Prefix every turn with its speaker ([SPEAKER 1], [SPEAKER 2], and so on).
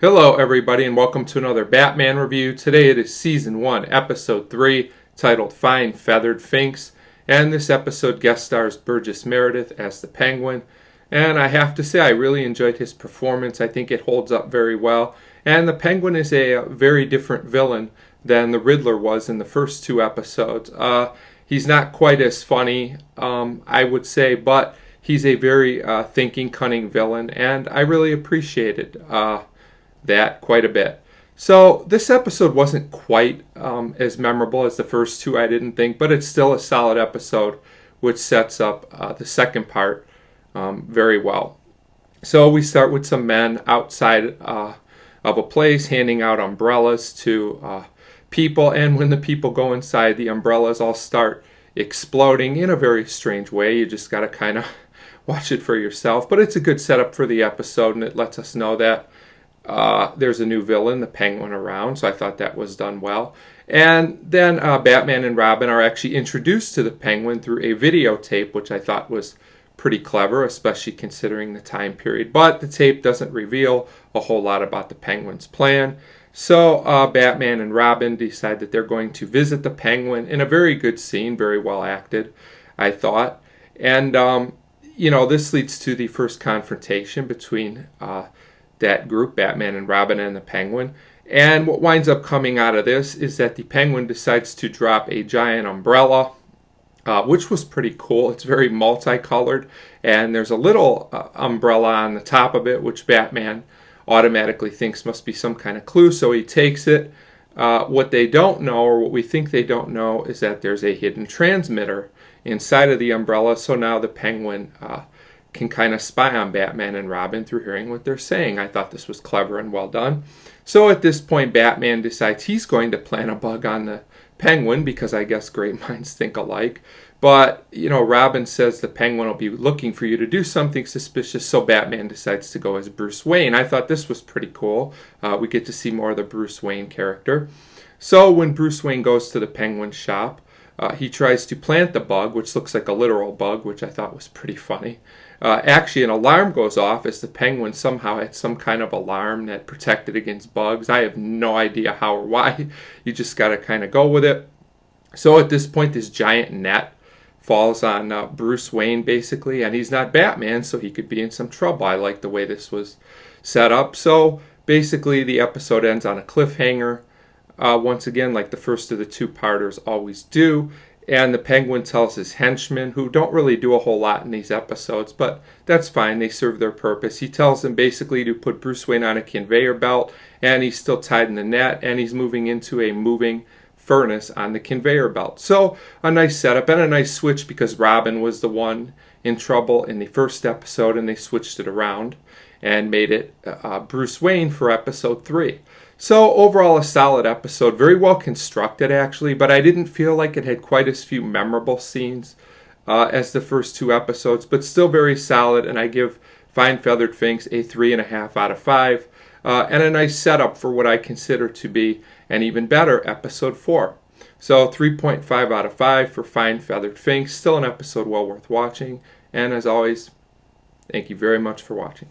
[SPEAKER 1] Hello, everybody, and welcome to another Batman review. Today it is Season 1, Episode 3, titled Feathered Finks. And this episode guest stars Burgess Meredith as the Penguin. And I have to say, I really enjoyed his performance. I think it holds up very well. And the Penguin is a very different villain than the Riddler was in the first two episodes. He's not quite as funny, I would say, but he's a very thinking, cunning villain, and I really appreciated that quite a bit. So this episode wasn't quite as memorable as the first two, I didn't think, but it's still a solid episode, which sets up the second part very well. So we start with some men outside of a place handing out umbrellas to people, and when the people go inside, the umbrellas all start exploding in a very strange way. You just got to kind of watch it for yourself, but it's a good setup for the episode, and it lets us know that there's a new villain, the Penguin, around, so I thought that was done well. And then Batman and Robin are actually introduced to the Penguin through a videotape, which I thought was pretty clever, especially considering the time period. But the tape doesn't reveal a whole lot about the Penguin's plan. So Batman and Robin decide that they're going to visit the Penguin in a very good scene, very well acted, I thought. And, this leads to the first confrontation between that group, Batman and Robin and the Penguin. And what winds up coming out of this is that the Penguin decides to drop a giant umbrella, which was pretty cool. It's very multicolored, and there's a little umbrella on the top of it, which Batman automatically thinks must be some kind of clue, so he takes it. What they don't know, or what we think they don't know, is that there's a hidden transmitter inside of the umbrella, so now the Penguin can kind of spy on Batman and Robin through hearing what they're saying. I thought this was clever and well done. So at this point, Batman decides he's going to plant a bug on the Penguin, because I guess great minds think alike. But, Robin says the Penguin will be looking for you to do something suspicious, so Batman decides to go as Bruce Wayne. I thought this was pretty cool. We get to see more of the Bruce Wayne character. So when Bruce Wayne goes to the Penguin shop, he tries to plant the bug, which looks like a literal bug, which I thought was pretty funny. Actually, an alarm goes off as the Penguin somehow had some kind of alarm that protected against bugs. I have no idea how or why. You just got to kind of go with it. So at this point, this giant net falls on Bruce Wayne, basically, and he's not Batman, so he could be in some trouble. I like the way this was set up. So basically, the episode ends on a cliffhanger. Once again, like the first of the two-parters always do. And the Penguin tells his henchmen, who don't really do a whole lot in these episodes, but that's fine, they serve their purpose. He tells them basically to put Bruce Wayne on a conveyor belt, and he's still tied in the net, and he's moving into a moving furnace on the conveyor belt. So a nice setup and a nice switch, because Robin was the one in trouble in the first episode, and they switched it around and made it Bruce Wayne for episode 3. So overall, a solid episode, very well constructed actually, but I didn't feel like it had quite as few memorable scenes as the first two episodes, but still very solid, and I give Feathered Finks a 3.5 out of 5, and a nice setup for what I consider to be an even better episode 4. So 3.5 out of 5 for Feathered Finks, still an episode well worth watching, and as always, thank you very much for watching.